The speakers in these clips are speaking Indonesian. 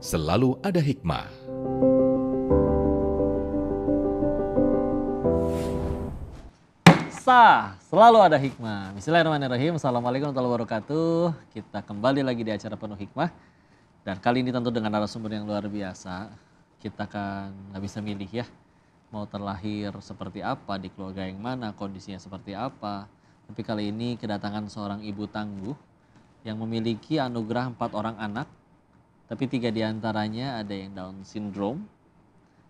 selalu ada hikmah. Selalu ada hikmah. Bismillahirrahmanirrahim. Assalamualaikum warahmatullahi wabarakatuh. Kita kembali lagi di acara Penuh Hikmah. Dan kali ini tentu dengan narasumber yang luar biasa. Kita kan nggak bisa milih ya. Mau terlahir seperti apa, di keluarga yang mana, kondisinya seperti apa. Tapi kali ini kedatangan seorang ibu tangguh yang memiliki anugerah 4 orang anak. Tapi 3 diantaranya ada yang Down syndrome.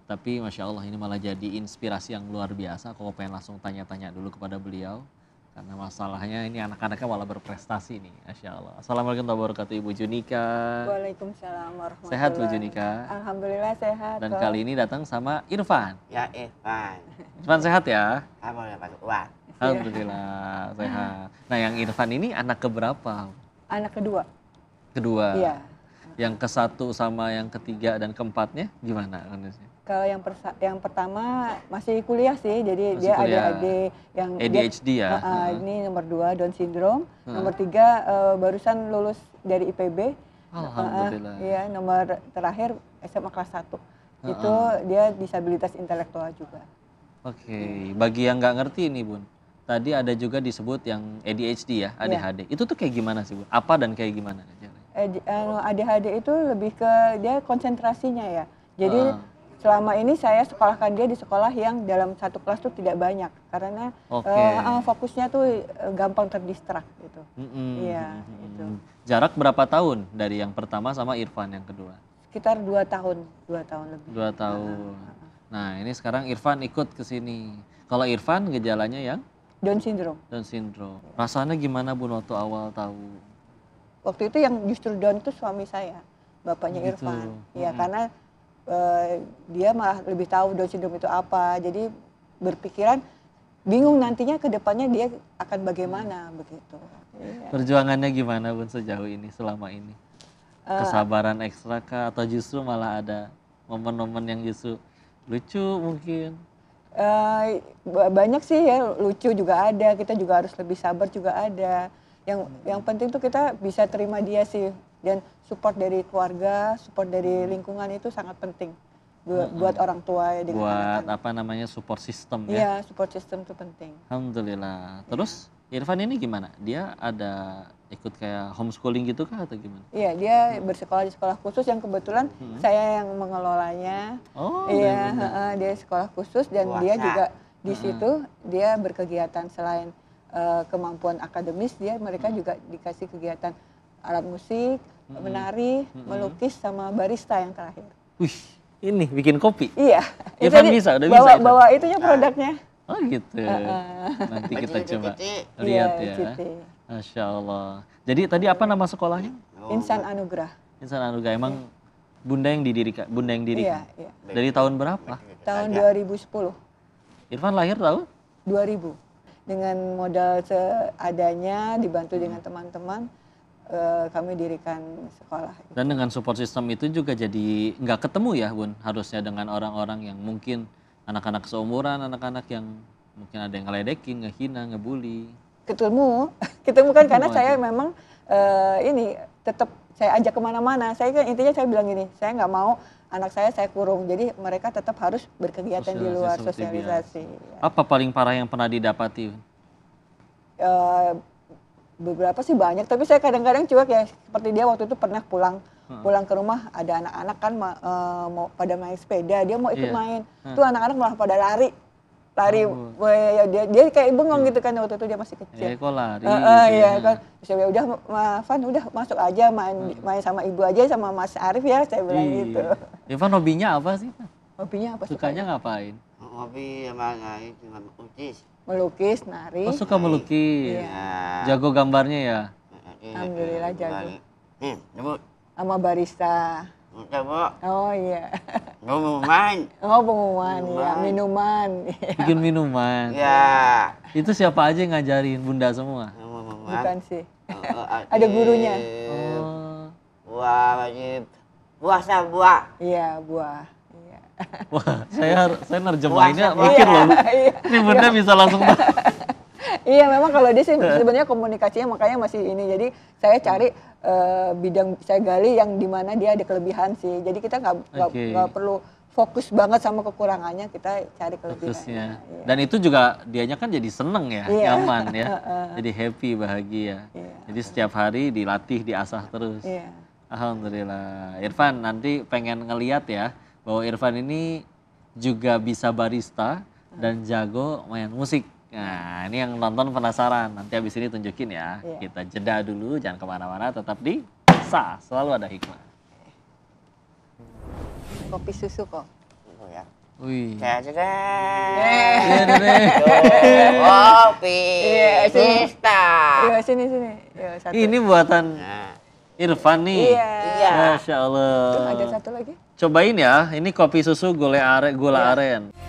Tapi Masya Allah ini malah jadi inspirasi yang luar biasa. Aku pengen langsung tanya-tanya dulu kepada beliau. Karena masalahnya ini anak-anaknya malah berprestasi nih. Masya Allah. Assalamualaikum warahmatullahi wabarakatuh Ibu Junika. Waalaikumsalam warahmatullahi wabarakatuh. Sehat Bu Junika? Alhamdulillah sehat. Dan kali ini datang sama Irfan. Ya Irfan. Irfan sehat ya? Kamu dapat uang. Alhamdulillah sehat. Nah yang Irfan ini anak keberapa? Anak kedua. Kedua. Iya. Yang ke-1 sama yang ketiga dan keempatnya gimana kondisinya? Kalau yang pertama masih kuliah sih, jadi Masih dia kuliah. ADHD yang ADHD ya? Ini nomor 2 Down syndrome, nomor 3 barusan lulus dari IPB. Alhamdulillah. Iya, nomor terakhir SMA kelas 1. Itu dia disabilitas intelektual juga. Oke, bagi yang nggak ngerti nih Bun, tadi ada juga disebut yang ADHD ya, ADHD. Itu tuh kayak gimana sih Bun? Apa dan kayak gimana? ADHD itu lebih ke dia konsentrasinya ya. Jadi selama ini saya sekolahkan dia di sekolah yang dalam satu kelas tuh tidak banyak karena fokusnya tuh gampang terdistrak gitu. Iya, itu. Jarak berapa tahun dari yang pertama sama Irfan yang kedua? Sekitar 2 tahun lebih. 2 tahun. Nah, ini sekarang Irfan ikut ke sini. Kalau Irfan gejalanya yang Down syndrome. Down syndrome. Rasanya gimana Bun waktu awal tahu? Waktu itu yang justru Down itu suami saya, bapaknya Gitu. Irfan. Iya, karena dia malah lebih tahu Down syndrome itu apa. Jadi berpikiran bingung nantinya ke depannya dia akan bagaimana begitu. Iya. Perjuangannya gimana Bun sejauh ini, selama ini? Kesabaran ekstra kah atau justru malah ada momen-momen yang justru lucu mungkin? Banyak sih ya, lucu juga ada, kita juga harus lebih sabar juga ada. Yang penting tuh kita bisa terima dia sih, dan support dari keluarga, support dari lingkungan itu sangat penting buat orang tua ya, dengan Buat anak-anak. apa namanya support system ya? Iya, support system itu penting. Alhamdulillah. Terus Irfan ini gimana? Dia ada ikut kayak homeschooling gitu kah atau gimana? Iya, dia bersekolah di sekolah khusus yang kebetulan saya yang mengelolanya. Oh, Iya, dia sekolah khusus dan dia juga di situ dia berkegiatan selain kemampuan akademis, mereka juga dikasih kegiatan alat musik, menari, melukis, sama barista yang terakhir. Wih, ini bikin kopi? Iya. Irfan bisa, udah bisa. Irfan? Bawa itunya produknya. Oh gitu. Nanti kita coba lihat Iya, ya. Citi. Masya Allah. Jadi tadi apa nama sekolahnya? Insan Anugerah. Insan Anugerah. Emang Bunda yang didirikan? Iya, iya. Dari tahun berapa? Tahun 2010. Irfan lahir tahun? 2000. Dengan modal seadanya, dibantu dengan teman-teman, kami dirikan sekolah. Dan dengan support system itu juga jadi nggak ketemu ya Bun, harusnya dengan orang-orang yang mungkin anak-anak seumuran, anak-anak yang mungkin ada yang ngeledekin, ngehina, ngebully. Ketemu kan karena saya memang tetap saya ajak kemana-mana. Saya kan intinya saya bilang gini, saya nggak mau anak saya kurung, jadi mereka tetap harus berkegiatan di luar, sosialisasi. Ya. Apa paling parah yang pernah didapati? Beberapa sih banyak, tapi saya kadang-kadang cuek ya, seperti dia waktu itu pernah pulang ke rumah, ada anak-anak kan mau pada main sepeda, dia mau ikut main, tuh anak-anak malah pada lari, dia kayak bengong gitu kan, waktu itu dia masih kecil. Kok lari? Iya kan, saya udah Van udah masuk aja main sama ibu aja sama Mas Arif ya, saya bilang gitu. Irfan hobinya apa sih? Hobinya apa? Sukanya ngapain? Hobi sama cuma melukis. Melukis, nari. Oh suka melukis. Iya. Jago gambarnya ya? Alhamdulillah jago. Coba. Sama barista. Coba. Oh iya. Pengumuman. Oh pengumuman, ya minuman. Bikin minuman. Ya. Itu siapa aja yang ngajarin? Bunda semua? Bukan sih. Ada gurunya. Oh. Buah. Iya, buah. Iya. Wah, saya nerjemahinnya mikir loh. Ini Bunda bisa langsung. Iya, memang kalau dia sih sebenarnya komunikasinya makanya masih ini. Jadi saya cari bidang saya gali yang dimana dia ada kelebihan sih. Jadi kita nggak perlu fokus banget sama kekurangannya, kita cari kelebihannya. Fokusnya. Dan itu juga dianya kan jadi seneng ya, nyaman ya, jadi happy, bahagia. Jadi setiap hari dilatih, diasah terus. Alhamdulillah. Irfan nanti pengen ngeliat ya bahwa Irfan ini juga bisa barista dan jago main musik. Nah ini yang nonton penasaran, nanti habis ini tunjukin ya. Kita jeda dulu, jangan kemana-mana, tetap di SA, selalu ada hikmah. Kopi susu kok. Oh ya. Wih. Kopi Sista. Iya, sini. Yo, satu. Ini buatan Irfan nih. Iya. Masya Allah. Ada satu lagi. Cobain ya, ini kopi susu gula aren.